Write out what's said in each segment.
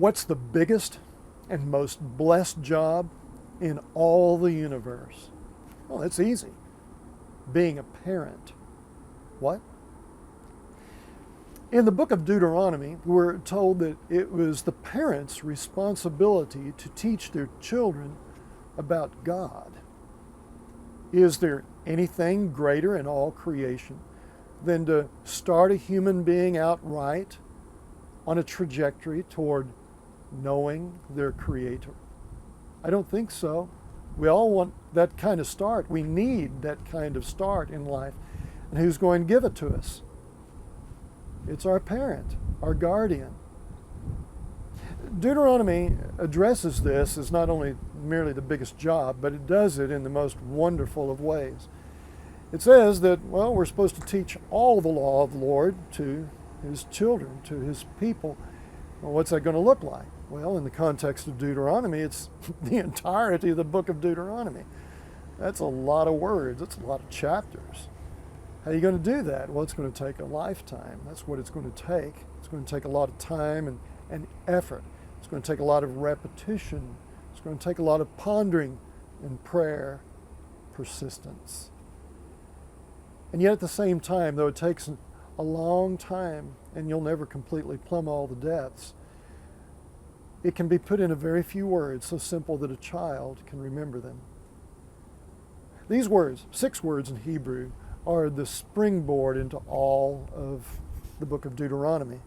What's the biggest and most blessed job in all the universe? Well, it's easy. Being a parent. What? In the book of Deuteronomy, we're told that it was the parents' responsibility to teach their children about God. Is there anything greater in all creation than to start a human being out right on a trajectory toward knowing their Creator? I don't think so. We all want that kind of start. We need that kind of start in life. And who's going to give it to us? It's our parent, our guardian. Deuteronomy addresses this as not only merely the biggest job, but it does it in the most wonderful of ways. It says that, well, we're supposed to teach all the law of the Lord to His children, to His people. Well, what's that going to look like? Well, in the context of Deuteronomy, it's the entirety of the book of Deuteronomy. That's a lot of words. That's a lot of chapters. How are you going to do that? Well, it's going to take a lifetime. That's what it's going to take. It's going to take a lot of time and effort. It's going to take a lot of repetition. It's going to take a lot of pondering and prayer, persistence. And yet at the same time, though it takes a long time and you'll never completely plumb all the depths, it can be put in a very few words, so simple that a child can remember them. These words, 6 words in Hebrew, are the springboard into all of the book of Deuteronomy.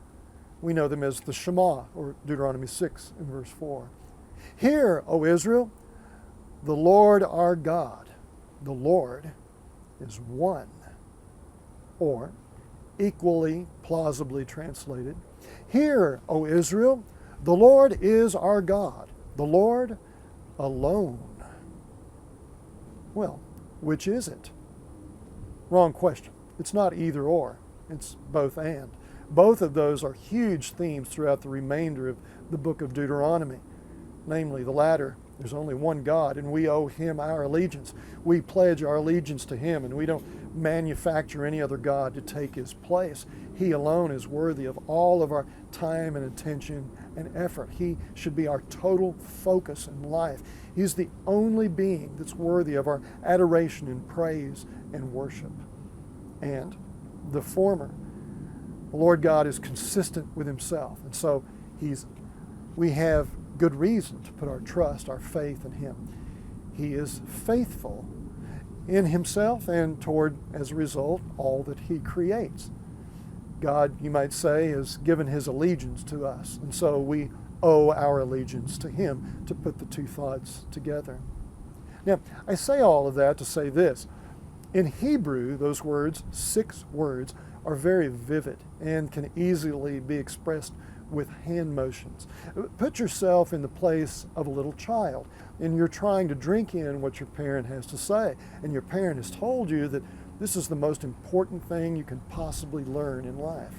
We know them as the Shema, or Deuteronomy 6 in verse 4. Hear, O Israel, the Lord our God, the Lord is one. Or, equally plausibly translated, Hear, O Israel, the Lord is our God, the Lord alone. Well, which is it? Wrong question. It's not either or. It's both and. Both of those are huge themes throughout the remainder of the book of Deuteronomy. Namely, the latter, there's only one God, and we owe Him our allegiance. We pledge our allegiance to Him, and we don't manufacture any other God to take His place. He alone is worthy of all of our time and attention and effort. He should be our total focus in life. He's the only being that's worthy of our adoration and praise and worship. And the former, the Lord God is consistent with Himself, and so we have good reason to put our trust, our faith in Him. He is faithful in Himself and toward, as a result, all that He creates. God, you might say, has given His allegiance to us, and so we owe our allegiance to Him, to put the two thoughts together. Now, I say all of that to say this. In Hebrew, those words, 6 words, are very vivid and can easily be expressed with hand motions. Put yourself in the place of a little child, and you're trying to drink in what your parent has to say, and your parent has told you that this is the most important thing you can possibly learn in life.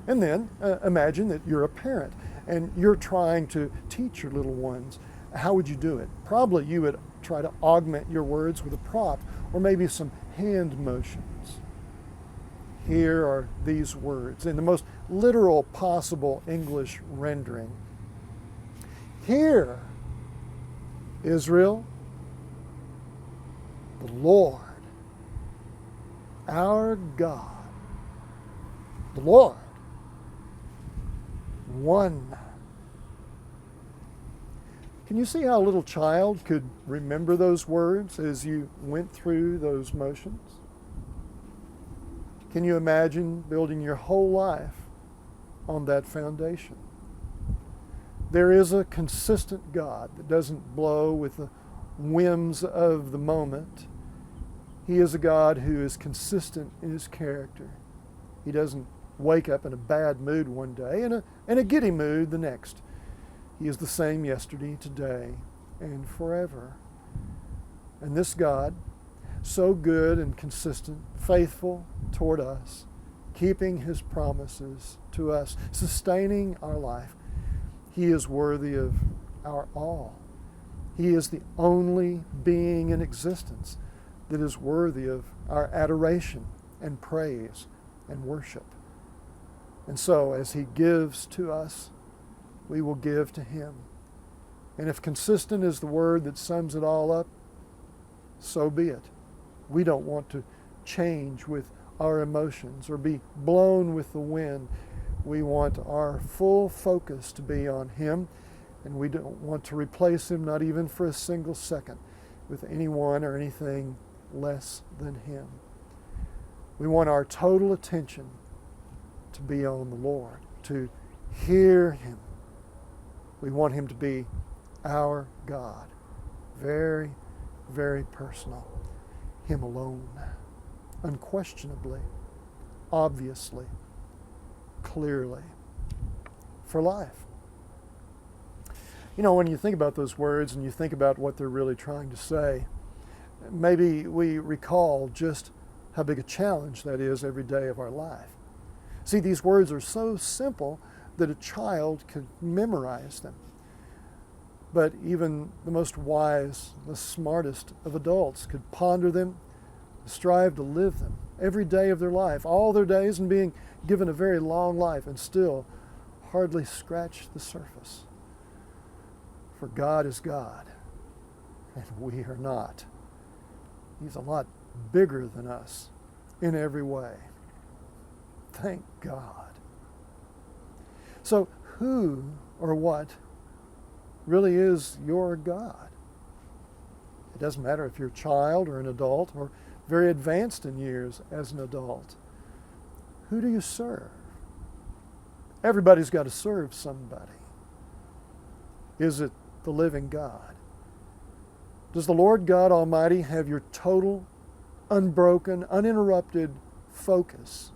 And then imagine that you're a parent, and you're trying to teach your little ones. How would you do it? Probably you would try to augment your words with a prop, or maybe some hand motions. Here are these words in the most literal possible English rendering. Hear, Israel, the Lord, our God, the Lord, one. Can you see how a little child could remember those words as you went through those motions? Can you imagine building your whole life on that foundation? There is a consistent God that doesn't blow with the whims of the moment. He is a God who is consistent in His character. He doesn't wake up in a bad mood one day and a giddy mood the next. He is the same yesterday, today, and forever. And this God, so good and consistent, faithful toward us, keeping His promises to us, sustaining our life, He is worthy of our all. He is the only being in existence that is worthy of our adoration and praise and worship. And so, as He gives to us, we will give to Him. And if consistent is the word that sums it all up, so be it. We don't want to change with our emotions or be blown with the wind. We want our full focus to be on Him, and we don't want to replace Him, not even for a single second, with anyone or anything less than Him. We want our total attention to be on the Lord, to hear Him. We want Him to be our God. Very, very personal. Him alone. Unquestionably, obviously, clearly, for life. You know, when you think about those words and you think about what they're really trying to say, maybe we recall just how big a challenge that is every day of our life. See, these words are so simple that a child could memorize them. But even the most wise, the smartest of adults could ponder them, strive to live them every day of their life, all their days, and being given a very long life, and still hardly scratch the surface. For God is God, and we are not. He's a lot bigger than us in every way. Thank God. So who or what really is your God? It doesn't matter if you're a child or an adult or very advanced in years as an adult. Who do you serve? Everybody's got to serve somebody. Is it the living God? Does the Lord God Almighty have your total, unbroken, uninterrupted focus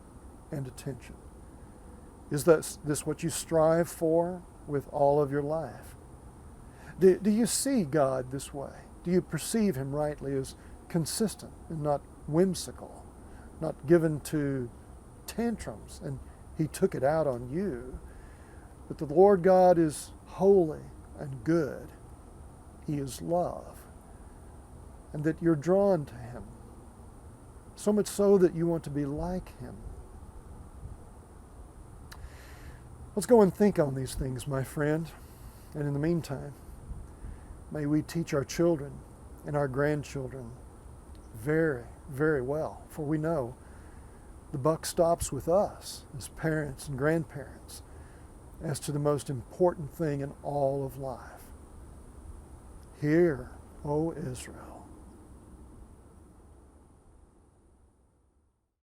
and attention? Is this what you strive for with all of your life? Do you see God this way? Do you perceive Him rightly as consistent and not whimsical, not given to tantrums, and He took it out on you? But the Lord God is holy and good. He is love. And that you're drawn to Him, so much so that you want to be like Him. Let's go and think on these things, my friend. And in the meantime, may we teach our children and our grandchildren very, very well. For we know the buck stops with us as parents and grandparents as to the most important thing in all of life. Hear, O Israel.